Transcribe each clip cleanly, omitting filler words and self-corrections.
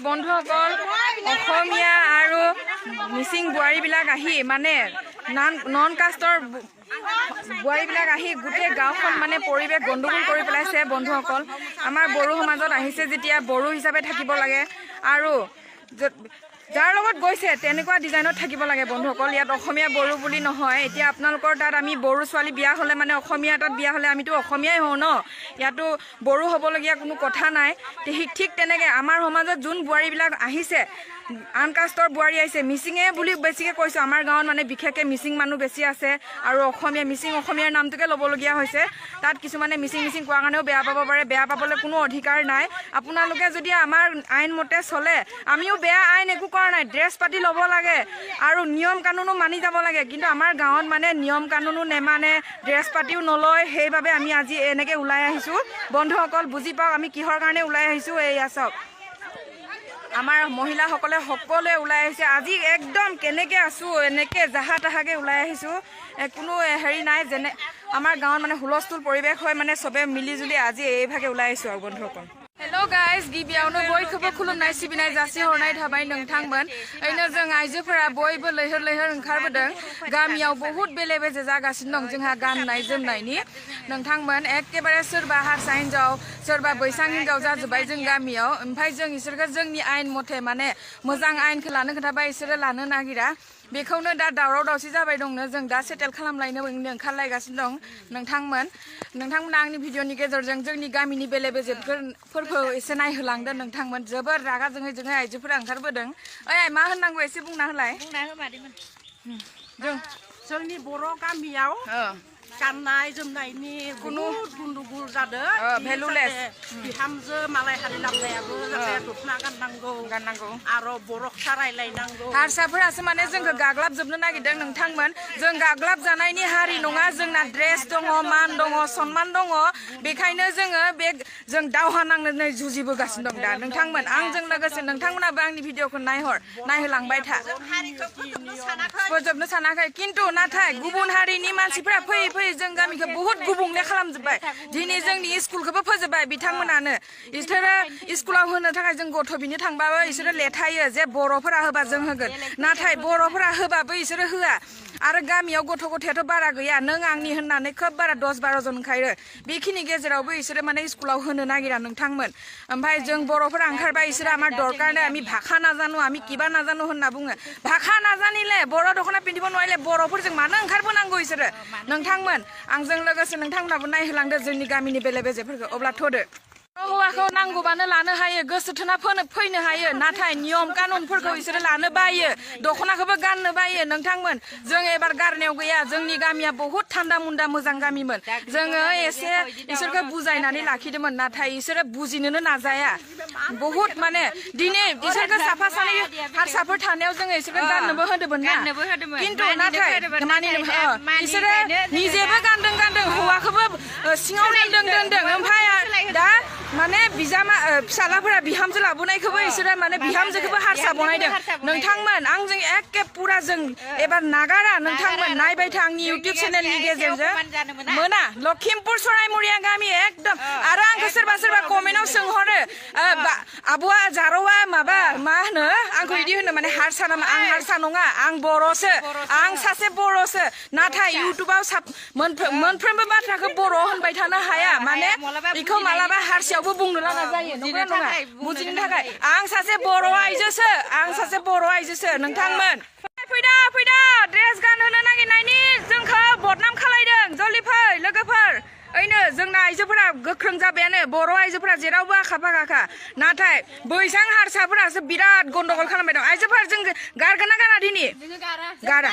বন্ধুসকল অসমীয়া আৰু মিচিং বোৱাৰীবিলাক আহি মানে নন কাষ্টৰ বোৱাৰীবিলাক আহি গোটেই গাঁওখন মানে পৰিৱেশ গণ্ডগোল কৰি পেলাইছে বন্ধুসকল। আমাৰ বড়ো সমাজত আহিছে যেতিয়া বড়ো হিচাপে থাকিব লাগে আৰু যাৰ লগত গৈছে তেনেকুৱা ডিজাইনত থাকিব লাগে বন্ধুসকল। ইয়াত অসমীয়া বড়ো বুলি নহয়। এতিয়া আপোনালোকৰ তাত আমি বড়ো ছোৱালী বিয়া হ'লে মানে অসমীয়া তাত বিয়া হ'লে আমিতো অসমীয়াই হওঁ ন, ইয়াতো বড়ো হ'বলগীয়া কোনো কথা নাই। ঠিক তেনেকৈ আমাৰ সমাজত যোন বোৱাৰীবিলাক আহিছে আন কাষ্টৰ বোৱাৰী আহিছে, মিচিঙে বুলি বেছিকৈ কৈছোঁ। আমাৰ গাঁৱত মানে বিশেষকৈ মিচিং মানুহ বেছি আছে আৰু অসমীয়াৰ নামটোকে ল'বলগীয়া হৈছে। তাত কিছুমানে মিচিং কোৱাৰ কাৰণেও বেয়া পাব পাৰে, বেয়া পাবলৈ কোনো অধিকাৰ নাই। আপোনালোকে যদি আমাৰ আইন মতে চলে, আমিও বেয়া আইন একো কৰা নাই। ড্ৰেছ পাতি ল'ব লাগে আৰু নিয়ম কানুনো মানি যাব লাগে, কিন্তু আমাৰ গাঁৱত মানে নিয়ম কানুনো নেমানে, ড্ৰেছ পাতিও নলয়। সেইবাবে আমি আজি এনেকৈ ওলাই আহিছোঁ বন্ধুসকল। বুজি পাওক আমি কিহৰ কাৰণে ওলাই আহিছোঁ। এয়া চাওক আমাৰ মহিলাসকলে সকলোৱে ওলাই আহিছে আজি। একদম কেনেকৈ আছোঁ এনেকৈ জাহা তাহাকৈ ওলাই আহিছোঁ, কোনো হেৰি নাই। যেনে আমাৰ গাঁৱত মানে হুলস্থুল পৰিৱেশ হয়, মানে চবে মিলি জুলি আজি এইভাগে ওলাই আহিছোঁ আৰু बंधुफोर। हेलो गाइस, गिबियावनो बयखौबो खुलुमनाय सिबिनाय जासिहरनाय थाबाय नोंथांमोन। ओरैनो जों आइजोफोरा बयबो लैहोर लैहोर ओंखारबोदों। गामियाव बहुत बेले बेजे जागासिनो दं जोंहा गाननाय जोमनायनि। नोंथांमोन एखेबारे सोरबा हारसा हिन्जाव सोरबा बैसां हिन्जाव जाजोब्बाय जों गामियाव। ओमफ्राय जों इसोरखौ जोंनि आयेन मथे माने मोजां आयेनखौ लानो खोथाबाय इसोरो लानो नागिरा। बेखौनो दा दावराव दावसि जाबाय दंनो, जों दा सेटेल खालामलायनो ओंखारलायगासिनो दं। नोंथांमोना आंनि भिडिअनि गेजेरजों जोंनि गामिनि बेले बेजेफोरखौ एसे नायहोलांदो नोंथांमोन। जोबोर रागा जोङै आइजोफोरा ओंखारबोदों। ओइ मा होननांगौ एसे बुंना होलाय। जोंनि बर' गामियाव गाननाय जोमनायनि कुनु गुन्दुगुल जादों। भेलुलेस बिहामजो मालाय हारि लाबोनायाबो दखना गाननांगौ आरो बर'खा रायलायनांगौ। हारसाफोरासो माने जोंखौ गाग्लाबजोबनो नागिरदों नोंथांमोन। जों गाग्लाब जानायनि हारि नङा, जोंना ड्रेस दङ, मान दङ, सन्मान दङ। बेखायनो जों दावहा नांनो जुजिबोगासिनो दं दा नोंथांमोन। आंजों लोगोसे नोंथांमोनाबो आंनि भिडिअखौ नायहोलांबाय था। फोजोबनो सानाखै, खिन्थु नाथाय गुबुन हारिनि मानसिफोरा फैयै जों गामिखौ बहुत गुबुंले खालामजोब्बाय। दिनै जोंनि स्कुलखौबो फोजोबबाय बिथांमोनानो। इसोरो स्कुलाव होनो थाखाय जों गथ' बिनो थांबाबो इसोरो लेथायो जे बर'फोरा होबा जों होगोन, नाथाय बर'फोरा होबाबो इसोरो होआ। आरो गामियाव गथ' गथायाथ' बारा गैया, नों आंनि होननानै खोब बारा 10-12 जन ओंखारो। बेखिनि गेजेरावबो इसोरो माने स्कुलाव होनो नागिरा नोंथांमोन। ओमफ्राय जों बर'फोरा ओंखारबाय इसोरो आमार दरकार नै, आमी भाषा नाजानो आमी किबा नाजानो होनना बुङो। भाषा नाजानिले बर' दख'ना पिन्धिब नयले बर'फोरजों मानो ओंखारबोनांगौ इसोरो नोंथांमोन। आंजों लोगोसे नोंथांमोनाबो नायहोलांदो जोंनि गामिनि बेले बेजेफोरखौ। अब्ला थ'दो। हौवाखौ नांगौबानो लानो हायो, गोसो थोना फैनो हायो, नाथाय नियम कानुनफोरखौ इसोरो लानो बायो, दख'नाखौबो गाननो बायो नोंथांमोन। जों एबार गारनायाव गैया। जोंनि गामिया बहुत थान्दा मुन्दा मोजां गामिमोन। जोङो एसे इसोरखौ बुजायनानै लाखिदोंमोन, नाथाय इसोरो बुजिनोनो नाजाया। बहुत माने दिनै इसोरखौ साफा सानै हारसाफोर थानायाव जोङो इसोरखौ गाननोबो होदोंमोन ना, खिन्थु नाथाय इसोरो निजेबो गानदों हौवाखौबो सिङाव दोनदों। ओमफ्राय दा माने फिसालाफोरा बिहामजो लाबोनायखौबो इसोरो माने बिहामजोखौबो हारसा बनायदों नोंथांमोन। आंजों एखे पुरा जों एबार नागारा नोंथांमोन। नायबाय था आंनि इउटुब चेनेलनि गेजेरजों। मोना लखिमपुर सरायमुरिया गामि एकदम। आरो आंखौ सोरबा कमेन्टआव सोंहरो आब'आ जारौआ माबा मा होनो आंखौ बिदि होनो माने हारसा नामा। आं हारसा नङा, आं बर'सो, आं सासे बर'सो। नाथाय इउटुबाव मोनफ्रोमबो बाथ्राखौ बर' होनबाय थानो हाया, माने बेखौ मालाबा हारसायावबो बुंनो लागा जायो। नंगौना नङा? बुजिनो थाखाय आं सासे बर' आइजोसो नोंथांमोन। फैदा ड्रेस गानहोनो नागिरनायनि जोंखौ बदनाम खालायदों। जल्दि फै लोगोफोर। ओइनो जोंना आइजोफोरा गोख्रों जाबायानो, बर' आइजोफोरा जेरावबो आखा फाखाखा। नाथाय बैसां हारसाफोरासो बिराद गन्डगल खालामबाय दं। आइजोफोर जों गारगोन ना गारा दिनै? गारा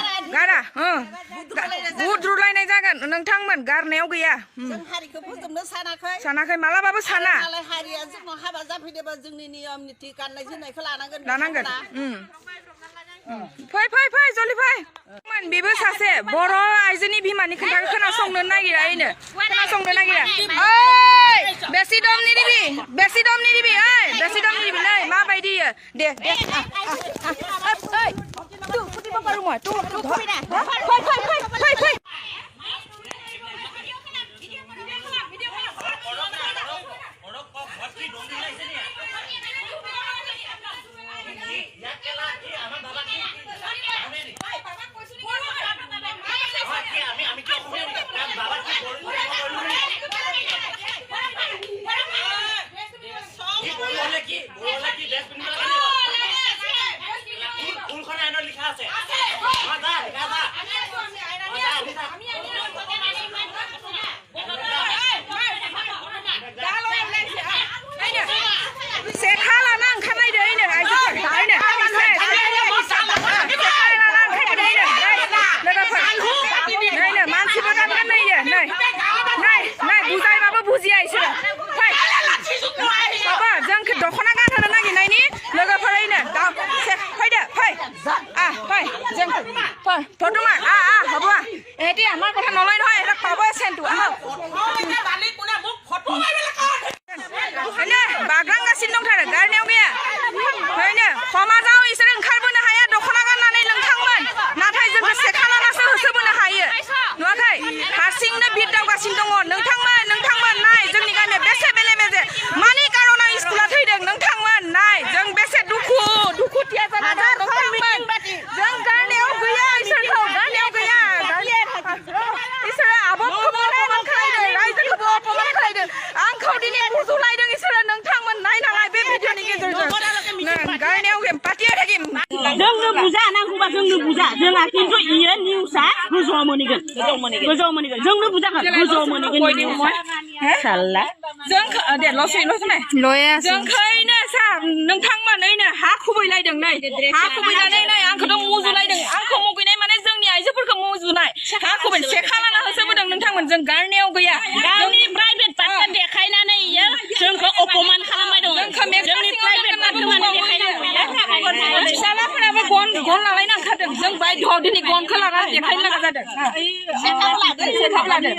बुद्रुलायनाय जागोन नोंथांमोन। गारनायाव गैया। जों हारिखौ फोजोबनो सानाखै मालाबाबो साना। मालाय हारिया जोंनाव हाबा जाफैदोंबा जोंनि नियम निथि गाननाय जोमनायखौ लानांगोन। फै फै फै जलि फै मोन बेबो सासे बर' आइजोनि बिमानि खोथाखौ खोनासंनो नागिरा इनो खोनासंनो नागिरा ओइ बेसि दमनि दिबि ओइ बेसि दमनि दिबि नै माबायदि दे ओइ तु फुटि बाबा रुम तु फै फै जोंहा खिन्थु इयो निउसआ गोजौआव मोनहैगोन जोंनो बुजागोन गोजौआव मोनहैगोन साल्ला जों दे जोंखैनो सा नोंथांमोन ओइनो हा खुबैलायदों नै हा खुबैनानै नै आंखौ मुजुलायदों आंखौ मुगैनाय माने जोंनि आइजोफोरखौ मुजुनाय हा खुबै सेखा लाना होसोबोदों नोंथांमोन जों गारनायाव गैया गावनि प्राइभेट पार्टखौ देखायनानै इयो जोंखौ अपमान खालामबाय दं जोंनि प्राइभेट पार्टखौ देखायनांगौ फिसालाफोराबो गन लालायनो ओंखारदों जों बायद'आव दिनै गनखौ लानानै देखायनो लागा जादों सेखाब लादों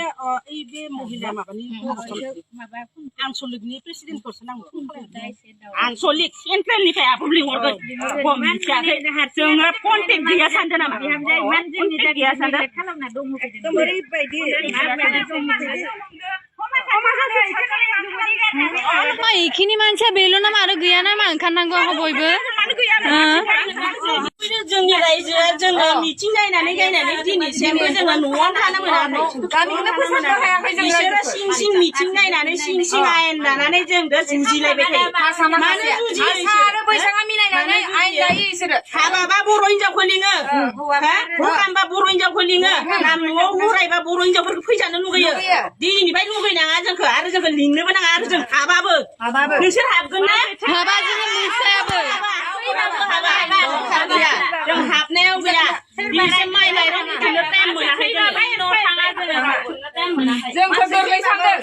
बे महिला माबानि आनसलिकनि प्रेसिडेन्टखौसो नांगौ आनसलिक सेन्ट्रेलनिफ्राय पाब्लिक हरगोन मिथियाखै जोङो कन्टेक्ट गैया सानदों नामा कन्टेक्ट गैया सानदों ओरैबायदि इखिनि मानसिया बेल' नामा आरो गैया नामा ओंखारनांगौ बयबो जोंनि रायजोआ जोङो मिथिं नायनानै दिनैसिमबो जोङो न'आव थानो मोनाखै बिसोरो सिं मिथिं नायनानै सिं आयेन लानानै जोंखौ जुजिलायबाय थायो मानो जुजियो आरो बैसाङा मिलायनानै आयेन लायो इसोरो हाबाबा बर' हिनजावखौ लिङो हगामबा बर' हिनजावखौ लिङो नाम न'आव उरायबा बर' हिनजावफोरखौ फैजानो लुगैयो दिनैनिफ्राय लुगैनाङा जोंखौ आरो जोंखौ लिंनोबो नाङा आरो जों हाबाबो नोंसोर हाबगोन ना हाबा जोङो मोसायाबो जों हाबनायाव गैया बिसोर माइ माइरं बुथुमनो टाइम मोनाखै जोंखौ गोरलै सानदों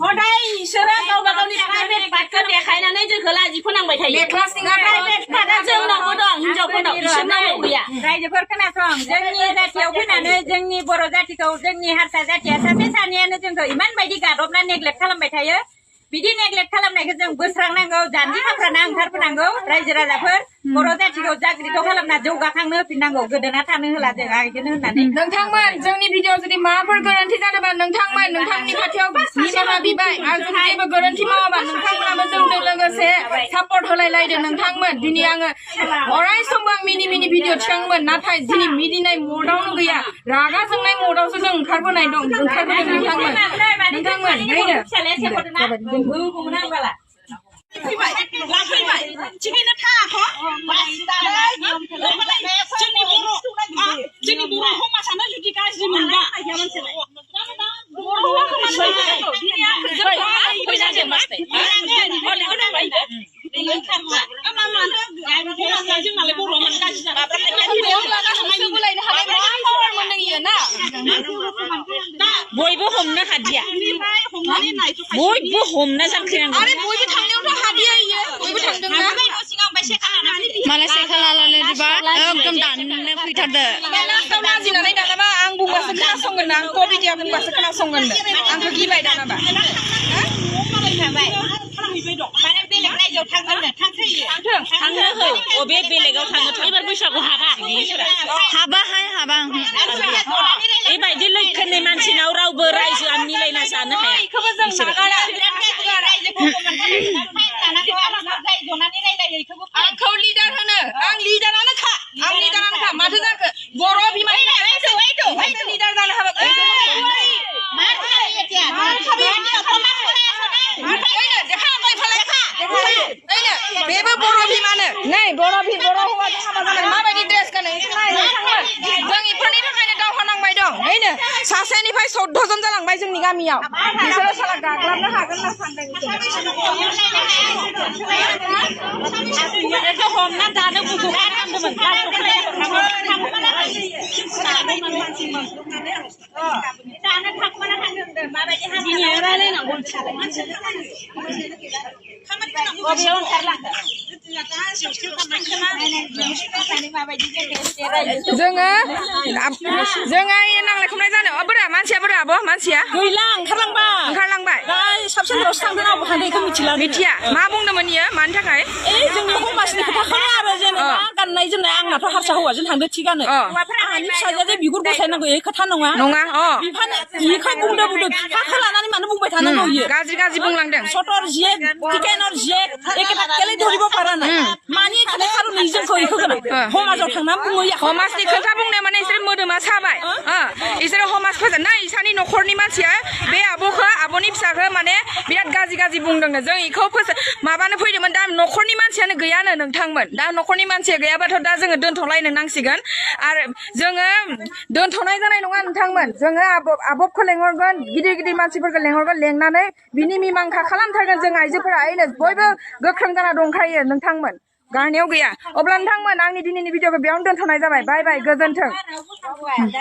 हदाय इसोरो गावबा गावनि प्राइभेट पार्टखौ देखायनानै जोंखौ लाजि फोनांबाय थायो प्राइभेट पार्टआ जोंनावबो दं हिनजावफोरनाव इसोरनाव गैया रायजोफोर खोनासं जोंनि जाथियाव फैनानै जोंनि बर' जातिखौ जोंनि हारसा जातिया सासे सानैयानो जोंखौ इमान बायदि गादबना नेग्लेक्ट खालामबाय थायो बिदि नेग्लेक्ट खालामनायखौ जों बोस्रांनांगौ जानजि खाफ्राना ओंखारबोनांगौ रायजो राजाफोर बर' जातिखौ जागृत खालामना जौगाखांनो होफिननांगौ गोदोना थानो होला जों आइजोनो होननानै नोंथांमोन जोंनि भिडिअ जुदि माबाफोर गोरोन्थि जादोंबा नोंथांमोन नोंथांनि खाथियाव निमाहा बिबाय आरो जुदि जेबो गोरोन्थि मावाबा नोंथांमोनाबो जोंजों लोगोसे सापर्ट होलायलायदो नोंथांमोन दिनै आङो अराय समबो आं मिनि भिडिअ थिखाङोमोन नाथाय दिनै मिनिनाय मदावनो गैया रागा जोंनाय मदावसो जों ओंखारबोनाय दं ओंखारबोदों नोंथांमोन फैबाय थिगैनो थाखा जोंनि बर' समाजानो जुदि गाज्रि मोनबा बयबो हमनो हादिया बयबो हमनो जांख्रिनांगौ आरो बयबो थांनायावथ' हादिया बयबो थांदों ना मालाय सेखालालाय दिबा एकदम दाननो फैथारदो लाजिनानै दानाबा आं बुंबासो खोनासंगोन ना कबिदिया बुंबासो खोनासंगोन आंखौ गिबाय दानाबा माने बेलेग रायजोआव थांगोन थांथों थांनो हो अबे बेलेगाव थांनो एबार बैसागु हाबा हाबा बेबायदि लैखोननि मानसिनाव रावबो रायजोआ मिलायना जानो हाया इखौबो जों नागारा आंखौ लिडार होनो आं लिडारानोखा माथो जाखो बर' बिमा लिडार जानो हाबाय बेबो बर' बिमानो नै बर' हौवाजों हाबा जानाय माबायदि ड्रेस गानो जों इफोरनि थाखायनो दावहा नांबाय दं नैनो सासेनिफ्राय 14 जन जालांबाय जोंनि गामियाव बिसोरो साला गाग्लाबनो हागोन होनना सानदों हमना जानो बुहुत खालामदोंमोन जोङो नांलाय खमलाय जानो बोरा मानसिया बोरा आब' मानसिया गैला ओंखारलांबाय साबसिनफ्रावसो थांदों आबो थांदों बेखौ मिथिया मा बुंदोंमोन इयो मानि थाखाय जोंनि हमासनि खोथाखौनो आरो जेनेबा गाननाय जोमनाय आंनाथ' हारसा हौवाजों थांदो थिगानो आंहानि फिसाजोआ बिगुर गसायनांगौ ए खोथा नङा बिखौ बुंदो बिफाखौ लानानै मानो बुंबाय थानांगौ इयो गाज्रि बुंलांदों सटर जिए टिकेनर जिए एकेटा केले धरिब पारानो मानि खोथा खारनै जोंखौ इखौ गोनां हमाजाव थांना बुङो हमासनि खोथा बुंनाय माने इसोर मोदोमा साबाय इसोर हमास फोजोन ना इसानि न'खरनि मानसिया बे आब'नि फिसाखौ माने बिराद गाज्रि बुंदोंनो जों इखौ माबानो फैदोंमोन दा न'खरनि मानसियानो गैयानो नोंथांमोन दा न'खरनि मानसिया गैयाबाथ' दा जोङो दोनथ'लायनो नांसिगोन आरो जोङो दोनथ'नाय जानाय नङा नोंथांमोन जोङो आब'खौ लेंहरगोन गिदिर मानसिफोरखौ लेंनानै बिनि मिमांखा खालामथारगोन जों आइजोफोरा बयबो गोख्रों जाना दंखायो नोंथांमोन गारनायाव गैया अब्ला नोंथांमोन आंनि दिनैनि भिडिअखौ बेयावनो दोनथ'नाय जाबाय बाय गोजोन्थों